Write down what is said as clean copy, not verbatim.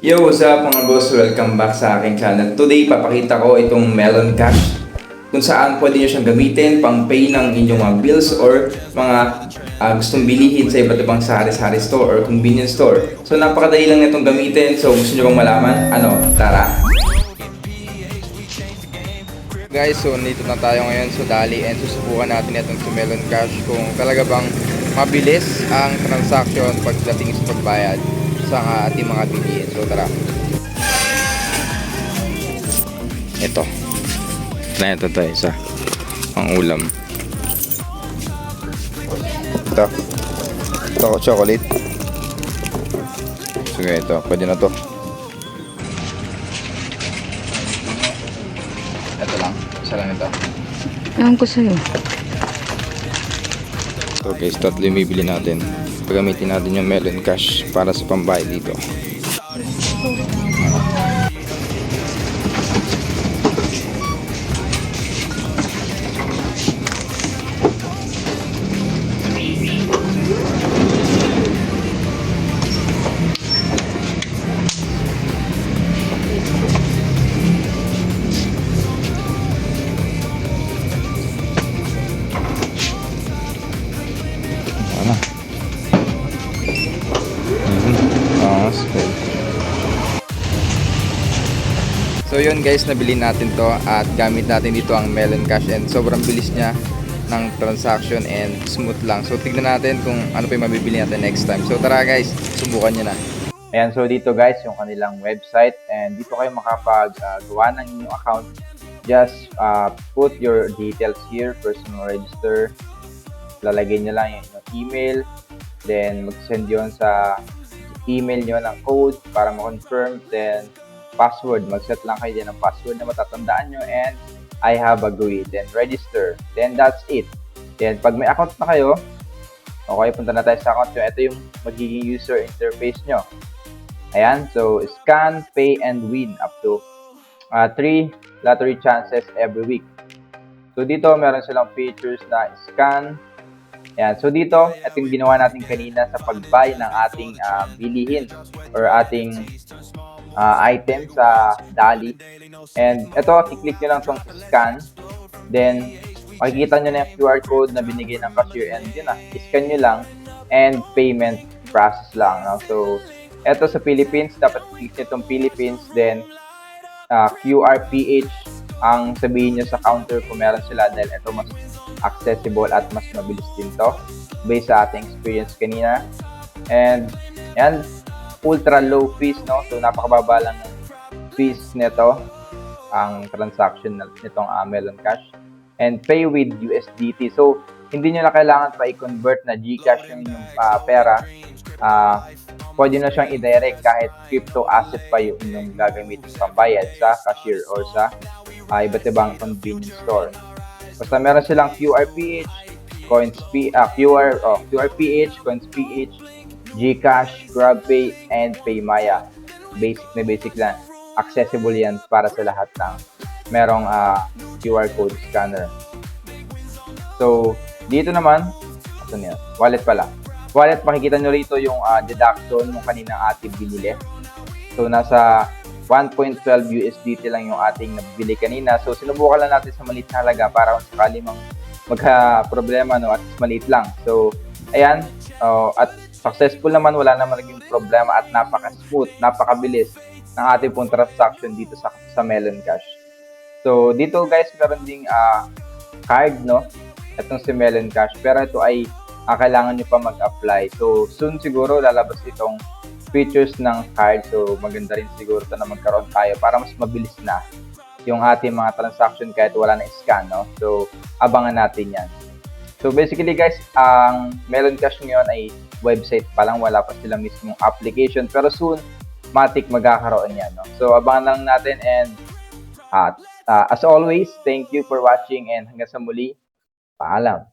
Yo, what's up mga boss? Welcome back sa aking channel. Today, papakita ko itong Melon Cash kung saan pwede nyo siyang gamitin pang pay ng inyong mga bills or mga gustong bilihin sa iba't ibang sari-sari store or convenience store. So, napakadali lang itong gamitin. So, gusto nyo bang malaman? Ano? Tara! Guys, so nandito na tayo ngayon sa Dali and susubukan natin itong si Melon Cash kung talaga bang mabilis ang transaction pagdating sa pagbayad sa ating mga bilihin. So tara. Ito. Ito isa. Ang ulam. Ito. Ito, chocolate. Sige, ito. Pwede na to. Ito lang. Isa lang ito. Ewan ko sa'yo. So guys, tatlo yung bibili natin. Pagamitin natin yung Melon Cash para sa pambayad dito. So yun guys, nabili natin to at gamit natin dito ang Melon Cash and sobrang bilis niya ng transaction and smooth lang. So tignan natin kung ano pa yung mabibili natin next time. So tara guys, subukan nyo na. Ayan, so dito guys yung kanilang website and dito kayo makapag-gawa ng inyong account. Just put your details here, personal register. Lalagay nyo lang yung email. Then mag-send yun sa email nyo ng code para ma-confirm. Then password, mag-set lang kayo din ng password na matatandaan nyo and I have agreed. Then register. Then that's it. Then pag may account na kayo, okay, punta na tayo sa account nyo. Ito yung magiging user interface nyo. Ayan, so scan, pay, and win up to 3 lottery chances every week. So dito, meron silang features na scan. Ayan, so dito, ito yung ginawa natin kanina sa pag-buy ng ating bilihin or ating item sa Dali. And ito, i-click nyo lang itong scan. Then, makikita nyo na yung QR code na binigay ng cashier and yun na, scan nyo lang and payment process lang. No? So, ito sa Philippines, dapat click nyo itong Philippines. Then, QRPH ang sabihin nyo sa counter kung meron sila dahil ito mas accessible at mas mabilis din to based sa ating experience kanina. And, yan, ultra low fees, no? So, napakababa lang ng fees nito, ang transaction nitong Melon Cash. And pay with USDT. So, hindi nyo na kailangan pa i-convert na GCash yung pera. Pwede na siyang i-direct kahit crypto asset pa yung gagamitin pambayad sa cashier or sa iba't ibang convenience store. Basta meron silang QRPH, QRPH, CoinsPH, GCash, GrabPay, and PayMaya. Basic na. Accessible yan para sa lahat ng merong QR code scanner. So, dito naman, wallet pala. Wallet, makikita nyo rito yung deduction ng kaninang ating binili. So, nasa 1.12 USDT lang yung ating nabili kanina. So, sinubukan lang natin sa maliit na halaga para kung sakali magka-problema, no, at maliit lang. So, ayan. At successful naman, wala naman naging problema at napaka-smooth, napakabilis ng ating pong transaction dito sa Melon Cash. So, dito guys, meron ding card, no? Itong si Melon Cash. Pero ito ay kailangan nyo pa mag-apply. So, soon siguro lalabas itong features ng card. So, maganda rin siguro ito na magkaroon tayo para mas mabilis na yung ating mga transaction kahit wala na scan, no? So, abangan natin yan. So, basically guys, ang Melon Cash ngayon ay website pa lang. Wala pa sila mismong application. Pero soon, matik magkakaroon yan, no? So, abangan lang natin and as always, thank you for watching and hanggang sa muli, paalam.